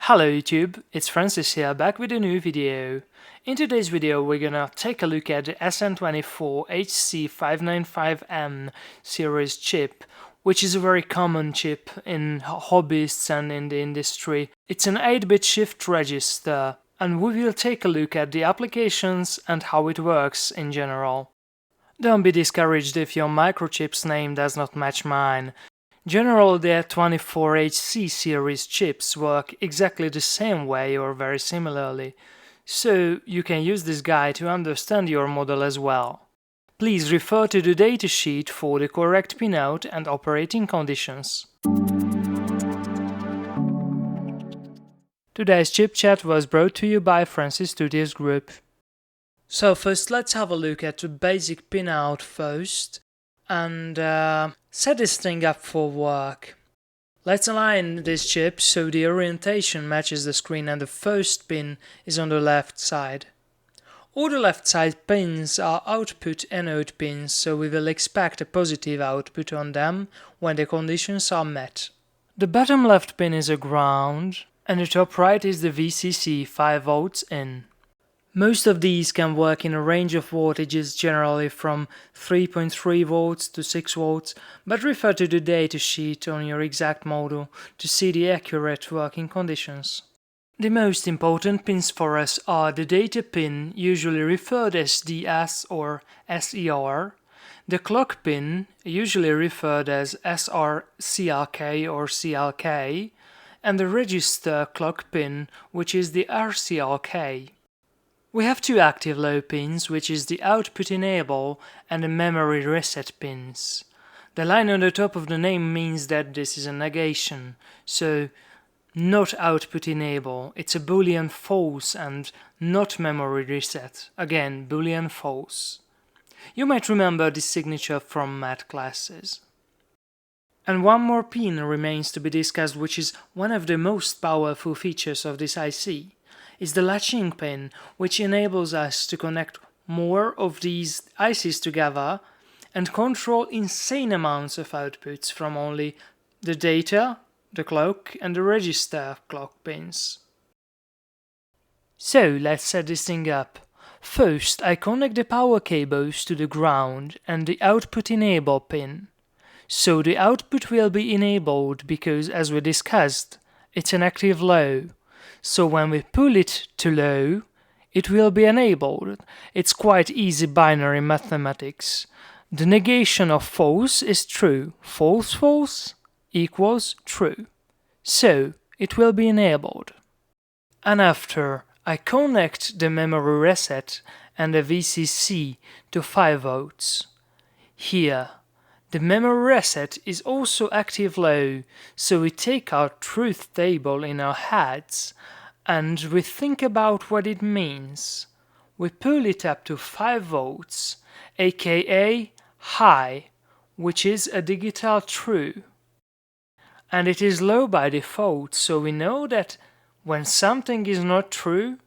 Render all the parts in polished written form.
Hello YouTube, it's Francis here, back with a new video. In today's video we're gonna take a look at the SM24HC595N series chip, which is a very common chip in hobbyists and in the industry. It's an 8-bit shift register, and we will take a look at the applications and how it works in general. Don't be discouraged if your microchip's name does not match mine. Generally, the 74HC series chips work exactly the same way or very similarly, so you can use this guide to understand your model as well. Please refer to the datasheet for the correct pinout and operating conditions. Today's chip chat was brought to you by Francis Studios Group. So first let's have a look at the basic pinout first and set this thing up for work. Let's align this chip so the orientation matches the screen and the first pin is on the left side. All the left side pins are output anode pins, so we will expect a positive output on them when the conditions are met. The bottom left pin is a ground and the top right is the VCC 5V in. Most of these can work in a range of voltages, generally from 3.3 volts to 6 volts, but refer to the datasheet on your exact model to see the accurate working conditions. The most important pins for us are the data pin, usually referred as DS or SER, the clock pin, usually referred as SRCLK or CLK, and the register clock pin, which is the RCLK. We have two active low pins, which is the output enable and the memory reset pins. The line on the top of the name means that this is a negation, so not output enable, it's a boolean false and not memory reset, again boolean false. You might remember this signature from math classes. And one more pin remains to be discussed, which is one of the most powerful features of this IC. Is the latching pin, which enables us to connect more of these ICs together and control insane amounts of outputs from only the data, the clock and the register clock pins. So let's set this thing up. First, I connect the power cables to the ground and the output enable pin. So the output will be enabled because, as we discussed, it's an active low. So when we pull it to low, it will be enabled. It's quite easy binary mathematics. The negation of false is true. False false equals true. So it will be enabled. And after, I connect the memory reset and the VCC to 5 volts. Here, the memory reset is also active low, so we take our truth table in our heads and we think about what it means. We pull it up to 5 volts, aka high, which is a digital true. And it is low by default, so we know that when something is not true,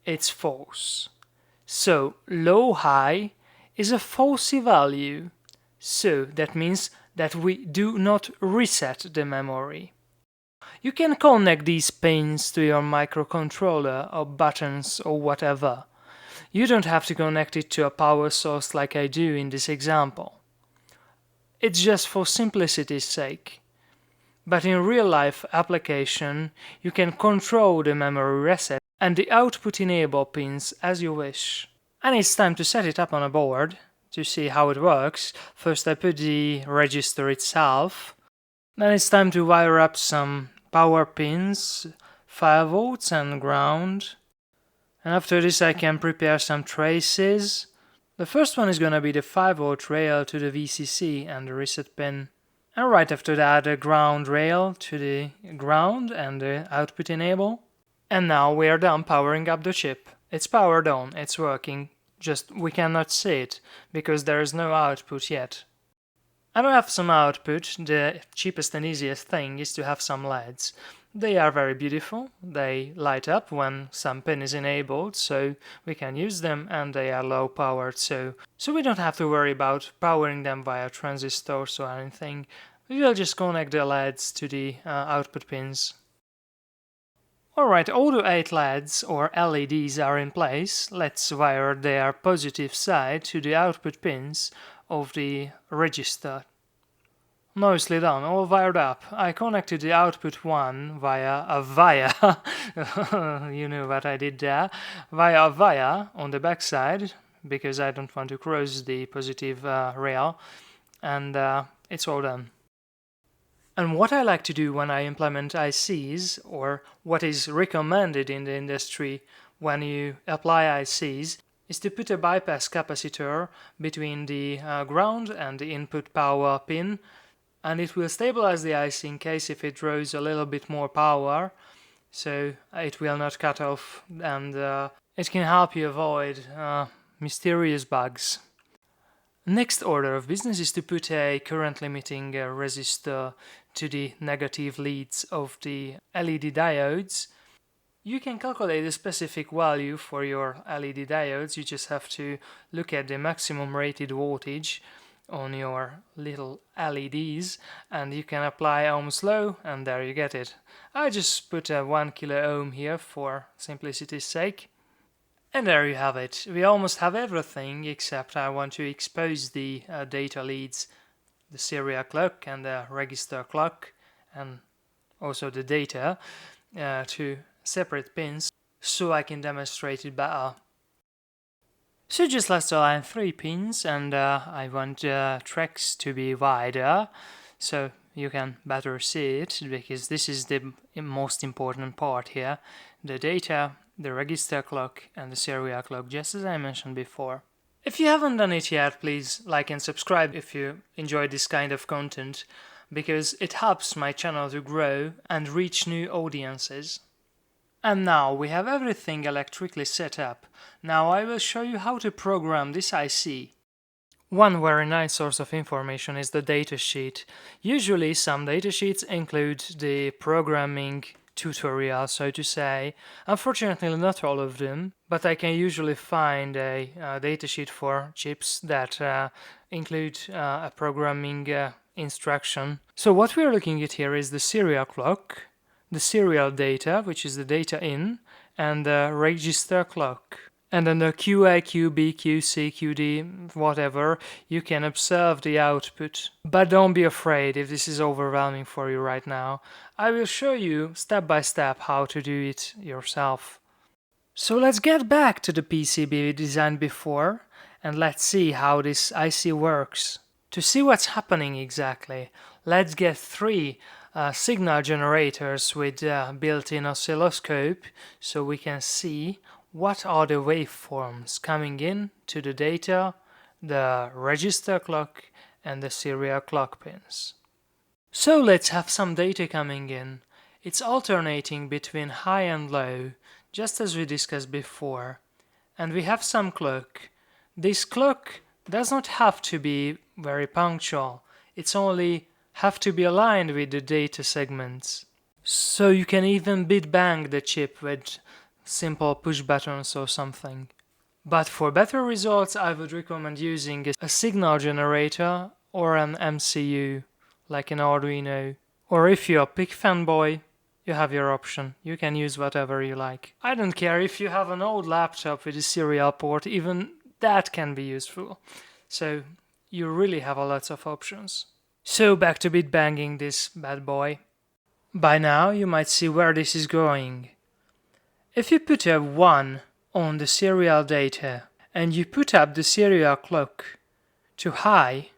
it's false. So low high is a falsy value. So that means that we do not reset the memory. You can connect these pins to your microcontroller or buttons or whatever. You don't have to connect it to a power source like I do in this example. It's just for simplicity's sake. But in real-life application, you can control the memory reset and the output enable pins as you wish. And it's time to set it up on a board. To see how it works, first I put the register itself, then it's time to wire up some power pins, 5 volts and ground, and after this I can prepare some traces. The first one is gonna be the 5 volt rail to the VCC and the reset pin, and right after that a ground rail to the ground and the output enable. And now we are done powering up the chip. It's powered on, it's working. Just we cannot see it, because there is no output yet. I don't have some output. The cheapest and easiest thing is to have some LEDs. They are very beautiful, they light up when some pin is enabled, so we can use them, and they are low powered, so we don't have to worry about powering them via transistors or anything. We will just connect the LEDs to the output pins. Alright, all the 8 LEDs or LEDs are in place. Let's wire their positive side to the output pins of the register. Nicely done, all wired up. I connected the output one via a wire, you know what I did there, via a wire on the back side, because I don't want to cross the positive rail, and it's all done. And what I like to do when I implement ICs, or what is recommended in the industry when you apply ICs, is to put a bypass capacitor between the ground and the input power pin, and it will stabilize the IC in case if it draws a little bit more power, so it will not cut off, and it can help you avoid mysterious bugs. Next order of business is to put a current limiting resistor to the negative leads of the LED diodes. You can calculate a specific value for your LED diodes. You just have to look at the maximum rated voltage on your little LEDs, and you can apply ohms law, and there you get it. I just put a 1 kilo ohm here for simplicity's sake. And there you have it. We almost have everything, except I want to expose the data leads, the serial clock and the register clock, and also the data to separate pins, so I can demonstrate it better. So just let's align 3 pins, and I want tracks to be wider, so you can better see it, because this is the most important part here, the data, the register clock and the serial clock, just as I mentioned before. If you haven't done it yet, please like and subscribe if you enjoy this kind of content, because it helps my channel to grow and reach new audiences. And now we have everything electrically set up. Now I will show you how to program this IC. One very nice source of information is the datasheet. Usually some datasheets include the programming tutorial, so to say. Unfortunately not all of them, but I can usually find a datasheet for chips that include a programming instruction. So what we are looking at here is the serial clock, the serial data, which is the data in, and the register clock. And under QA, QB, QC, QD, whatever, you can observe the output. But don't be afraid if this is overwhelming for you right now. I will show you step by step how to do it yourself. So let's get back to the PCB we designed before, and let's see how this IC works. To see what's happening exactly, let's get 3 signal generators with built-in oscilloscope, so we can see what are the waveforms coming in to the data, the register clock and the serial clock pins. So let's have some data coming in. It's alternating between high and low, just as we discussed before. And we have some clock. This clock does not have to be very punctual. It's only have to be aligned with the data segments. So you can even bit bang the chip with simple push buttons or something. But for better results, I would recommend using a signal generator or an MCU, like an Arduino. Or if you're a PIC fanboy, you have your option. You can use whatever you like. I don't care if you have an old laptop with a serial port, even that can be useful. So you really have a lot of options. So back to bit banging this bad boy. By now you might see where this is going. If you put a 1 on the serial data and you put up the serial clock to high,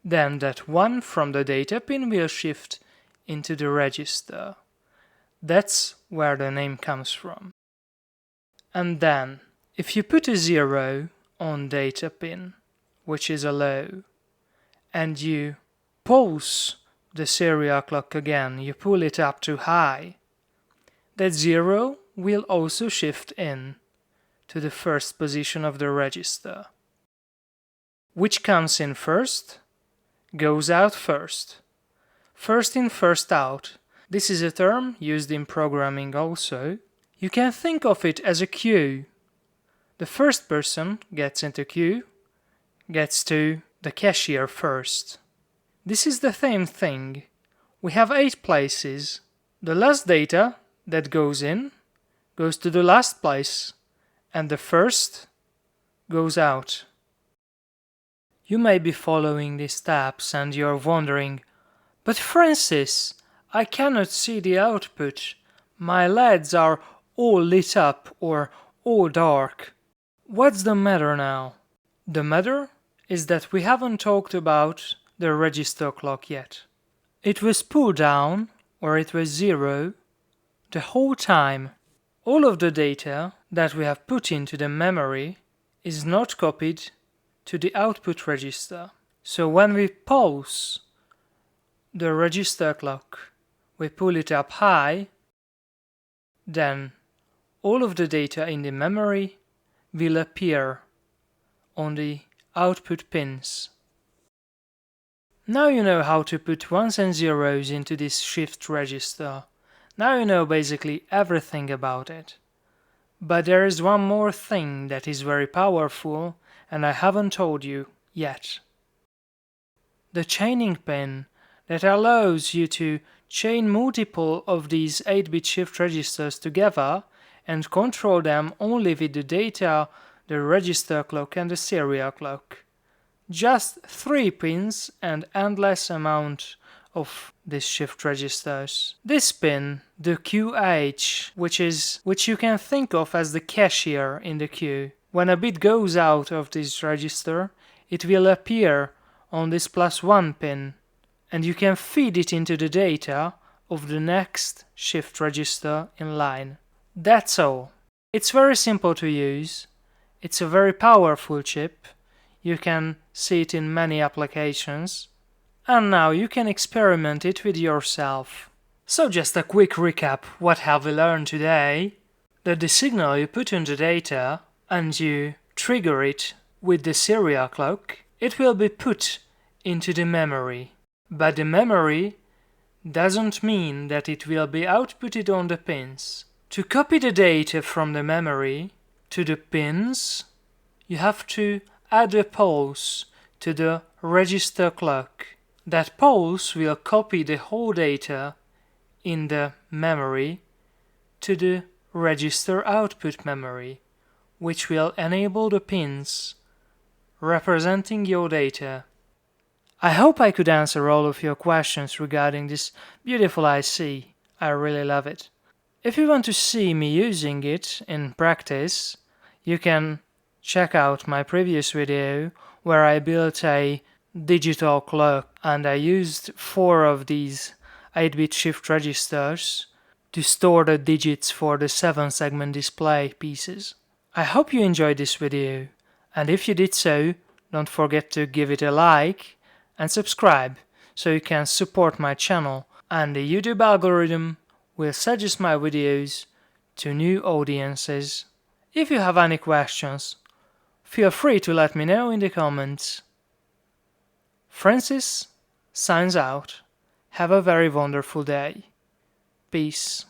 then that 1 from the data pin will shift into the register. That's where the name comes from. And then, if you put a 0 on data pin, which is a low, and you pulse the serial clock again, you pull it up to high, that 0 will also shift in to the first position of the register. Which comes in first, goes out first. First in, first out. This is a term used in programming also. You can think of it as a queue. The first person gets into queue, gets to the cashier first. This is the same thing. We have 8 places. The last data, that goes in goes to the last place, and the first goes out. You may be following these steps and you're wondering, but Francis, I cannot see the output. My LEDs are all lit up or all dark. What's the matter now? The matter is that we haven't talked about the register clock yet. It was pulled down, or it was zero, the whole time. All of the data that we have put into the memory is not copied to the output register. So when we pulse the register clock, we pull it up high, then all of the data in the memory will appear on the output pins. Now you know how to put ones and zeros into this shift register. Now you know basically everything about it. But there is one more thing that is very powerful and I haven't told you yet. The chaining pin that allows you to chain multiple of these 8-bit shift registers together and control them only with the data, the register clock and the serial clock. Just 3 pins and endless amount of these shift registers. This pin, the QH, which you can think of as the cashier in the queue. When a bit goes out of this register, it will appear on this +1 pin, and you can feed it into the data of the next shift register in line. That's all. It's very simple to use. It's a very powerful chip. You can see it in many applications. And now you can experiment it with yourself. So just a quick recap, what have we learned today? That the signal you put in the data and you trigger it with the serial clock, it will be put into the memory. But the memory doesn't mean that it will be outputted on the pins. To copy the data from the memory to the pins, you have to add a pulse to the register clock. That pulse will copy the whole data in the memory to the register output memory, which will enable the pins representing your data. I hope I could answer all of your questions regarding this beautiful IC. I really love it. If you want to see me using it in practice, you can check out my previous video where I built a digital clock and I used 4 of these 8-bit shift registers to store the digits for the 7-segment display pieces. I hope you enjoyed this video, and if you did so, don't forget to give it a like and subscribe so you can support my channel, and the YouTube algorithm will suggest my videos to new audiences. If you have any questions, feel free to let me know in the comments. Francis signs out. Have a very wonderful day. Peace.